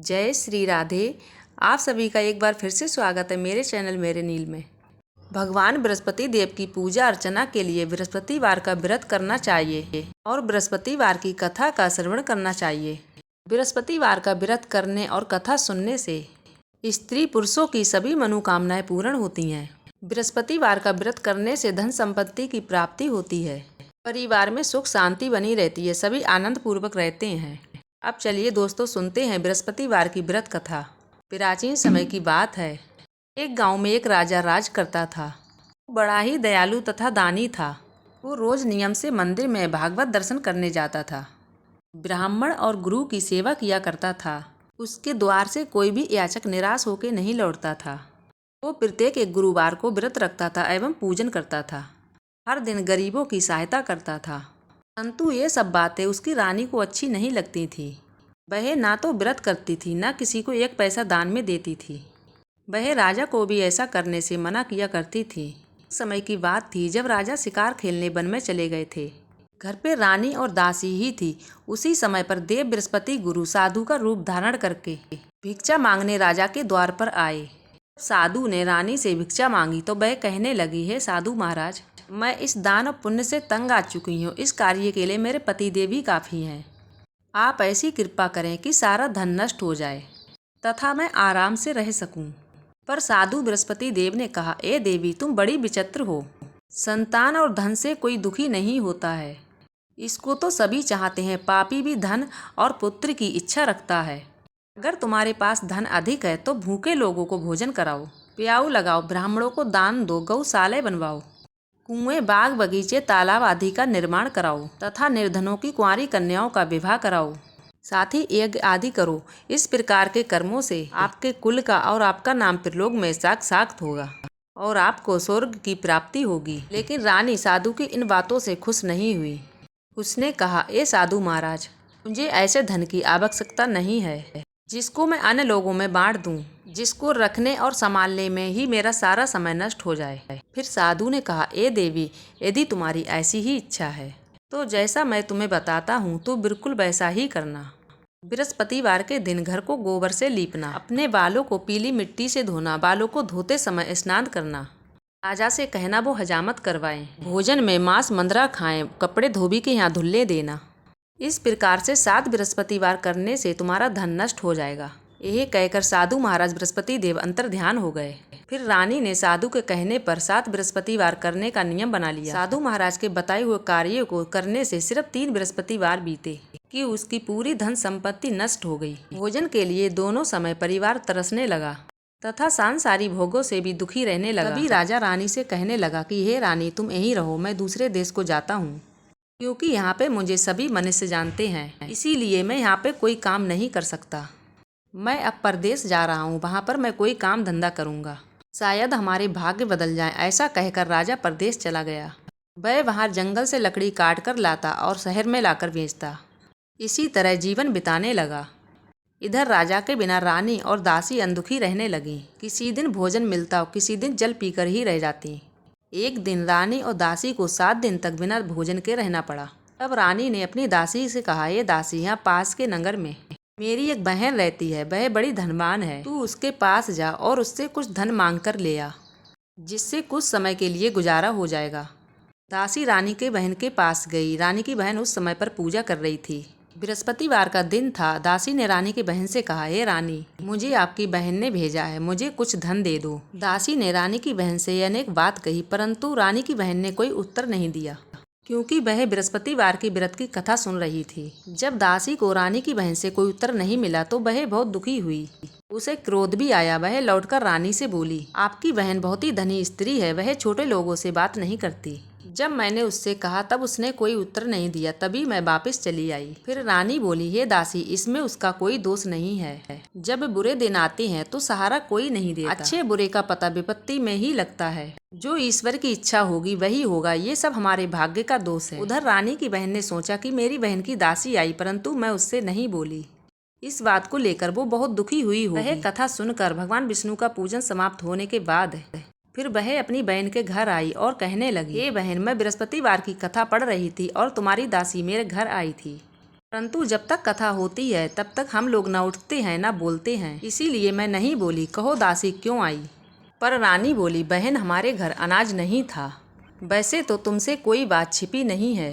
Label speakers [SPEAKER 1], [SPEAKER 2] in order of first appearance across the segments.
[SPEAKER 1] जय श्री राधे। आप सभी का एक बार फिर से स्वागत है मेरे चैनल मेरे नील में। भगवान बृहस्पति देव की पूजा अर्चना के लिए बृहस्पतिवार का व्रत करना चाहिए और बृहस्पतिवार की कथा का श्रवण करना चाहिए। बृहस्पतिवार का व्रत करने और कथा सुनने से स्त्री पुरुषों की सभी मनोकामनाएं पूर्ण होती हैं। बृहस्पतिवार का व्रत करने से धन संपत्ति की प्राप्ति होती है, परिवार में सुख शांति बनी रहती है, सभी आनंद पूर्वक रहते हैं। अब चलिए दोस्तों सुनते हैं बृहस्पतिवार की व्रत कथा। प्राचीन समय की बात है। एक गांव में एक राजा राज करता था। वो बड़ा ही दयालु तथा दानी था। वो रोज नियम से मंदिर में भागवत दर्शन करने जाता था। ब्राह्मण और गुरु की सेवा किया करता था। उसके द्वार से कोई भी याचक निराश होकर नहीं लौटता था। वो प्रत्येक एक गुरुवार को व्रत रखता था एवं पूजन करता था। हर दिन गरीबों की सहायता करता था। परंतु ये सब बातें उसकी रानी को अच्छी नहीं लगती थी। वह ना तो व्रत करती थी, ना किसी को एक पैसा दान में देती थी। वह राजा को भी ऐसा करने से मना किया करती थी। समय की बात थी जब राजा शिकार खेलने वन में चले गए थे। घर पे रानी और दासी ही थी। उसी समय पर देव बृहस्पति गुरु साधु का रूप धारण करके भिक्षा मांगने राजा के द्वार पर आए। साधु ने रानी से भिक्षा मांगी तो वह कहने लगी, है साधु महाराज, मैं इस दान और पुण्य से तंग आ चुकी हूँ। इस कार्य के लिए मेरे पति देव ही काफ़ी हैं। आप ऐसी कृपा करें कि सारा धन नष्ट हो जाए तथा मैं आराम से रह सकूं। पर साधु बृहस्पति देव ने कहा, ए देवी, तुम बड़ी विचित्र हो। संतान और धन से कोई दुखी नहीं होता है। इसको तो सभी चाहते हैं। पापी भी धन और पुत्र की इच्छा रखता है। अगर तुम्हारे पास धन अधिक है तो भूखे लोगों को भोजन कराओ, प्याऊ लगाओ, ब्राह्मणों को दान दो, गौशालाएं बनवाओ, कुएं, बाग, बगीचे, तालाब आदि का निर्माण कराओ तथा निर्धनों की कुंवारी कन्याओं का विवाह कराओ। साथ ही यज्ञ आदि करो। इस प्रकार के कर्मों से आपके कुल का और आपका नाम त्रिलोक में साक्षात होगा और आपको स्वर्ग की प्राप्ति होगी। लेकिन रानी साधु की इन बातों से खुश नहीं हुई। उसने कहा, ए साधु महाराज, मुझे ऐसे धन की आवश्यकता नहीं है जिसको मैं अन्य लोगों में बांट दूं, जिसको रखने और संभालने में ही मेरा सारा समय नष्ट हो जाए। फिर साधु ने कहा, ए देवी, यदि तुम्हारी ऐसी ही इच्छा है तो जैसा मैं तुम्हें बताता हूँ तो बिल्कुल वैसा ही करना। बृहस्पतिवार के दिन घर को गोबर से लीपना, अपने बालों को पीली मिट्टी से धोना, बालों को धोते समय स्नान करना, राजा से कहना वो हजामत करवाएं, भोजन में मांस मंद्रा खाएं, कपड़े धोबी के यहाँ धुल्ले देना। इस प्रकार से 7 बृहस्पतिवार करने से तुम्हारा धन नष्ट हो जाएगा। यही कहकर साधु महाराज बृहस्पति देव अंतर ध्यान हो गए। फिर रानी ने साधु के कहने पर 7 बृहस्पतिवार करने का नियम बना लिया। साधु महाराज के बताए हुए कार्य को करने से सिर्फ 3 बृहस्पतिवार बीते कि उसकी पूरी धन संपत्ति नष्ट हो गई। भोजन के लिए दोनों समय परिवार तरसने लगा तथा सांसारी भोगों से भी दुखी रहने लगा। तभी राजा रानी से कहने लगा कि हे रानी, तुम यहीं रहो, मैं दूसरे देश को जाता हूँ, क्योंकि यहाँ पे मुझे सभी मनुष्य जानते हैं, इसीलिए मैं यहाँ पे कोई काम नहीं कर सकता। मैं अब परदेश जा रहा हूँ, वहाँ पर मैं कोई काम धंधा करूँगा, शायद हमारे भाग्य बदल जाएं। ऐसा कहकर राजा परदेश चला गया। वह वहाँ जंगल से लकड़ी काट कर लाता और शहर में लाकर बेचता। इसी तरह जीवन बिताने लगा। इधर राजा के बिना रानी और दासी अनदुखी रहने लगी। किसी दिन भोजन मिलता और किसी दिन जल पीकर ही रह जाती। एक दिन रानी और दासी को 7 दिन तक बिना भोजन के रहना पड़ा। तब रानी ने अपनी दासी से कहा, ये दासी, यहाँ पास के नगर में मेरी एक बहन रहती है, वह बड़ी धनवान है। तू उसके पास जा और उससे कुछ धन मांग कर ले आ, जिससे कुछ समय के लिए गुजारा हो जाएगा। दासी रानी के बहन के पास गई। रानी की बहन उस समय पर पूजा कर रही थी। बृहस्पतिवार का दिन था। दासी ने रानी की बहन से कहा, हे रानी, मुझे आपकी बहन ने भेजा है, मुझे कुछ धन दे दो। दासी ने रानी की बहन से अनेक बात कही, परंतु रानी की बहन ने कोई उत्तर नहीं दिया, क्योंकि वह बृहस्पतिवार की व्रत की कथा सुन रही थी। जब दासी को रानी की बहन से कोई उत्तर नहीं मिला तो वह बहुत दुखी हुई। उसे क्रोध भी आया। वह लौटकर रानी से बोली, आपकी बहन बहुत ही धनी स्त्री है, वह छोटे लोगों से बात नहीं करती। जब मैंने उससे कहा तब उसने कोई उत्तर नहीं दिया, तभी मैं वापस चली आई। फिर रानी बोली, हे दासी, इसमें उसका कोई दोष नहीं है। जब बुरे दिन आते हैं तो सहारा कोई नहीं देता। अच्छे बुरे का पता विपत्ति में ही लगता है। जो ईश्वर की इच्छा होगी वही होगा। ये सब हमारे भाग्य का दोष है। उधर रानी की बहन ने सोचा कि मेरी बहन की दासी आई, परंतु मैं उससे नहीं बोली। इस बात को लेकर वो बहुत दुखी हुई होगी। वह कथा सुनकर भगवान विष्णु का पूजन समाप्त होने के बाद फिर वह अपनी बहन के घर आई और कहने लगी, हे बहन, मैं बृहस्पतिवार की कथा पढ़ रही थी और तुम्हारी दासी मेरे घर आई थी। परंतु जब तक कथा होती है तब तक हम लोग न उठते हैं न बोलते हैं, इसीलिए मैं नहीं बोली। कहो दासी क्यों आई? पर रानी बोली, बहन हमारे घर अनाज नहीं था। वैसे तो तुमसे कोई बात छिपी नहीं है,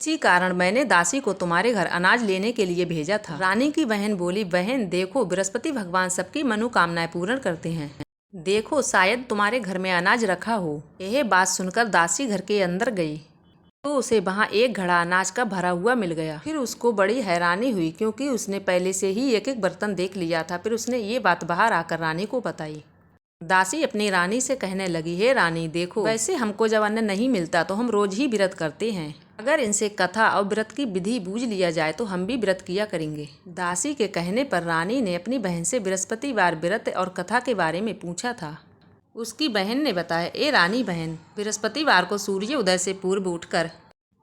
[SPEAKER 1] इसी कारण मैंने दासी को तुम्हारे घर अनाज लेने के लिए भेजा था। रानी की बहन बोली, बहन देखो बृहस्पति भगवान सबकी मनोकामनाएं पूर्ण करते हैं। देखो शायद तुम्हारे घर में अनाज रखा हो। यह बात सुनकर दासी घर के अंदर गई तो उसे वहाँ एक घड़ा अनाज का भरा हुआ मिल गया। फिर उसको बड़ी हैरानी हुई क्योंकि उसने पहले से ही एक एक बर्तन देख लिया था। फिर उसने ये बात बाहर आकर रानी को बताई। दासी अपनी रानी से कहने लगी, हे रानी देखो, वैसे हमको जब अन्न नहीं मिलता तो हम रोज ही व्रत करते हैं। अगर इनसे कथा और व्रत की विधि बूझ लिया जाए तो हम भी व्रत किया करेंगे। दासी के कहने पर रानी ने अपनी बहन से बृहस्पतिवार व्रत और कथा के बारे में पूछा था। उसकी बहन ने बताया, ए रानी बहन, बृहस्पतिवार को सूर्य उदय से पूर्व उठकर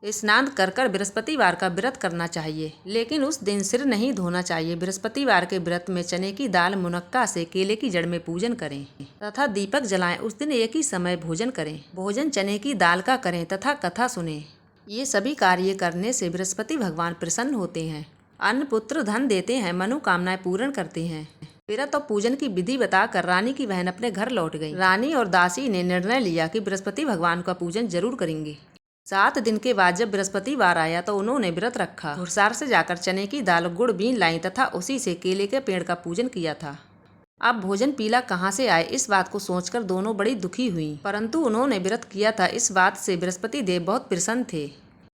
[SPEAKER 1] स्नान कर कर बृहस्पतिवार का व्रत करना चाहिए, लेकिन उस दिन सिर नहीं धोना चाहिए। बृहस्पतिवार के व्रत में चने की दाल मुनक्का से केले की जड़ में पूजन करें तथा दीपक जलाएं। उस दिन एक ही समय भोजन करें। भोजन चने की दाल का करें तथा कथा सुने। ये सभी कार्य करने से बृहस्पति भगवान प्रसन्न होते हैं, अन्न पुत्र धन देते हैं, मनोकामनाएं पूर्ण करते हैं। व्रत और पूजन की विधि बताकर रानी की बहन अपने घर लौट गई। रानी और दासी ने निर्णय लिया कि बृहस्पति भगवान का पूजन जरूर करेंगे। 7 दिन के बाद जब बृहस्पतिवार आया तो उन्होंने व्रत रखा। घुड़सार से जाकर चने की दाल गुड़ बीन लाई तथा उसी से केले के पेड़ का पूजन किया था। अब भोजन पीला कहाँ से आए, इस बात को सोचकर दोनों बड़ी दुखी हुई, परंतु उन्होंने व्रत किया था, इस बात से बृहस्पति देव बहुत प्रसन्न थे।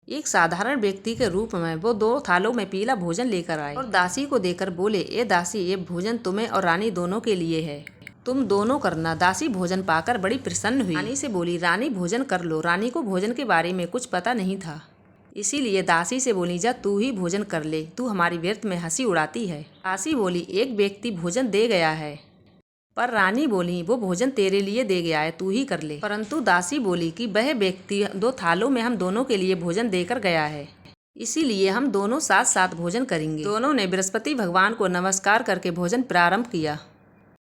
[SPEAKER 1] एक साधारण व्यक्ति के रूप में वो 2 थालों में पीला भोजन लेकर आए और दासी को देकर बोले, ए दासी, ये भोजन तुम्हें और रानी दोनों के लिए है, तुम दोनों करना। दासी भोजन पाकर बड़ी प्रसन्न हुई। रानी से बोली, रानी भोजन कर लो। रानी को भोजन के बारे में कुछ पता नहीं था, इसीलिए दासी से बोली, जा तू ही भोजन कर ले, तू हमारी व्यर्थ में हंसी उड़ाती है। दासी बोली, एक व्यक्ति भोजन दे गया है। पर रानी बोली, वो भोजन तेरे लिए दे गया है, तू ही कर ले। परंतु दासी बोली कि वह व्यक्ति 2 थालों में हम दोनों के लिए भोजन देकर गया है, इसीलिए हम दोनों साथ साथ भोजन करेंगे। दोनों ने बृहस्पति भगवान को नमस्कार करके भोजन प्रारंभ किया।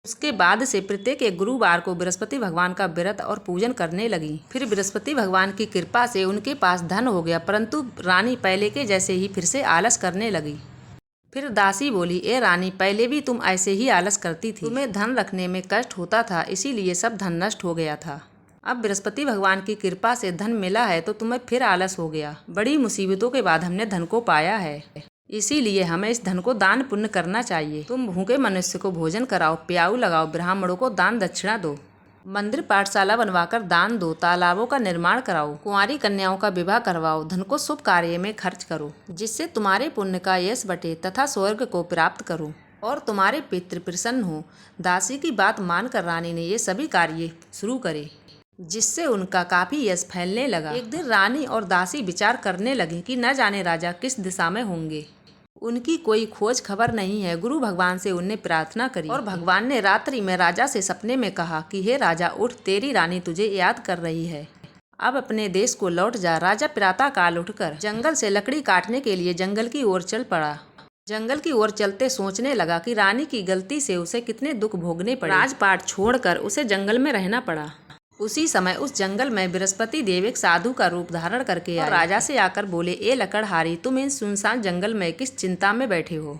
[SPEAKER 1] उसके बाद से प्रत्येक एक गुरुवार को बृहस्पति भगवान का व्रत और पूजन करने लगी। फिर बृहस्पति भगवान की कृपा से उनके पास धन हो गया, परंतु रानी पहले के जैसे ही फिर से आलस करने लगी। फिर दासी बोली, ए रानी, पहले भी तुम ऐसे ही आलस करती थी, तुम्हें धन रखने में कष्ट होता था, इसीलिए सब धन नष्ट हो गया था। अब बृहस्पति भगवान की कृपा से धन मिला है तो तुम्हें फिर आलस हो गया। बड़ी मुसीबतों के बाद हमने धन को पाया है, इसीलिए हमें इस धन को दान पुण्य करना चाहिए। तुम भूखे मनुष्य को भोजन कराओ, प्याऊ लगाओ, ब्राह्मणों को दान दक्षिणा दो, मंदिर पाठशाला बनवाकर दान दो, तालाबों का निर्माण कराओ, कुंवारी कन्याओं का विवाह करवाओ, धन को शुभ कार्य में खर्च करो, जिससे तुम्हारे पुण्य का यश बटे तथा स्वर्ग को प्राप्त करो और तुम्हारे पितृ प्रसन्न हो। दासी की बात मानकर रानी ने ये सभी कार्य शुरू करे, जिससे उनका काफी यश फैलने लगा। एक दिन रानी और दासी विचार करने लगे कि न जाने राजा किस दिशा में होंगे, उनकी कोई खोज खबर नहीं है। गुरु भगवान से उनने प्रार्थना करी और भगवान ने रात्रि में राजा से सपने में कहा कि हे राजा, उठ, तेरी रानी तुझे याद कर रही है, अब अपने देश को लौट जा। राजा प्रातः काल उठकर जंगल से लकड़ी काटने के लिए जंगल की ओर चल पड़ा। जंगल की ओर चलते सोचने लगा कि रानी की गलती से उसे कितने दुख भोगने पड़े। राजपाट छोड़कर उसे जंगल में रहना पड़ा। उसी समय उस जंगल में बृहस्पति देव एक साधु का रूप धारण करके आए। राजा से आकर बोले, ए लकड़हारी, तुम इन सुनसान जंगल में किस चिंता में बैठे हो,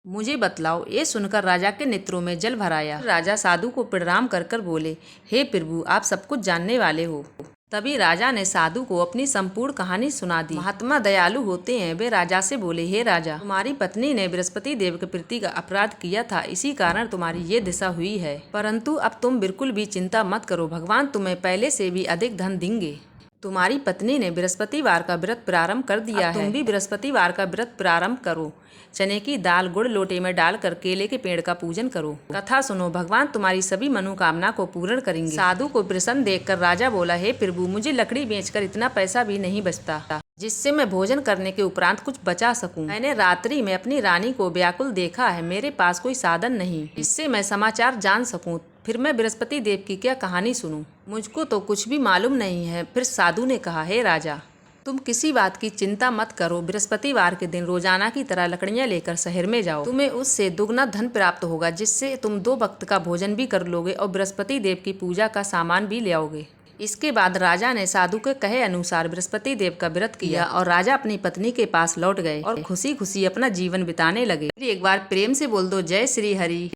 [SPEAKER 1] मुझे बतलाओ। ये सुनकर राजा के नेत्रों में जल भर आया। राजा साधु को प्रणाम कर कर बोले, हे प्रभु, आप सब कुछ जानने वाले हो। तभी राजा ने साधु को अपनी संपूर्ण कहानी सुना दी। महात्मा दयालु होते हैं। वे राजा से बोले, हे राजा, तुम्हारी पत्नी ने बृहस्पति देव के प्रति का अपराध किया था, इसी कारण तुम्हारी ये दिशा हुई है, परंतु अब तुम बिल्कुल भी चिंता मत करो, भगवान तुम्हें पहले से भी अधिक धन देंगे। तुम्हारी पत्नी ने बृहस्पतिवार का व्रत प्रारंभ कर दिया है, तुम भी बृहस्पतिवार का व्रत प्रारंभ करो। चने की दाल गुड़ लोटे में डालकर केले के पेड़ का पूजन करो, कथा सुनो, भगवान तुम्हारी सभी मनोकामना को पूर्ण करेंगे। साधु को प्रसन्न देखकर राजा बोला, हे प्रभु, मुझे लकड़ी बेचकर इतना पैसा भी नहीं बचता जिससे मैं भोजन करने के उपरांत कुछ बचा सकूं। मैंने रात्रि में अपनी रानी को व्याकुल देखा है, मेरे पास कोई साधन नहीं इससे मैं समाचार जान सकूं, फिर मैं बृहस्पति देव की क्या कहानी सुनूं, मुझको तो कुछ भी मालूम नहीं है। फिर साधु ने कहा, हे राजा, तुम किसी बात की चिंता मत करो, बृहस्पतिवार के दिन रोजाना की तरह लकड़ियां लेकर शहर में जाओ, तुम्हें उससे दुगना धन प्राप्त होगा, जिससे तुम 2 वक्त का भोजन भी कर लोगे और बृहस्पति देव की पूजा का सामान भी ले आओगे। इसके बाद राजा ने साधु के कहे अनुसार बृहस्पति देव का व्रत किया और राजा अपनी पत्नी के पास लौट गए और खुशी खुशी अपना जीवन बिताने लगे। फिर एक बार प्रेम से बोल दो जय श्री हरि।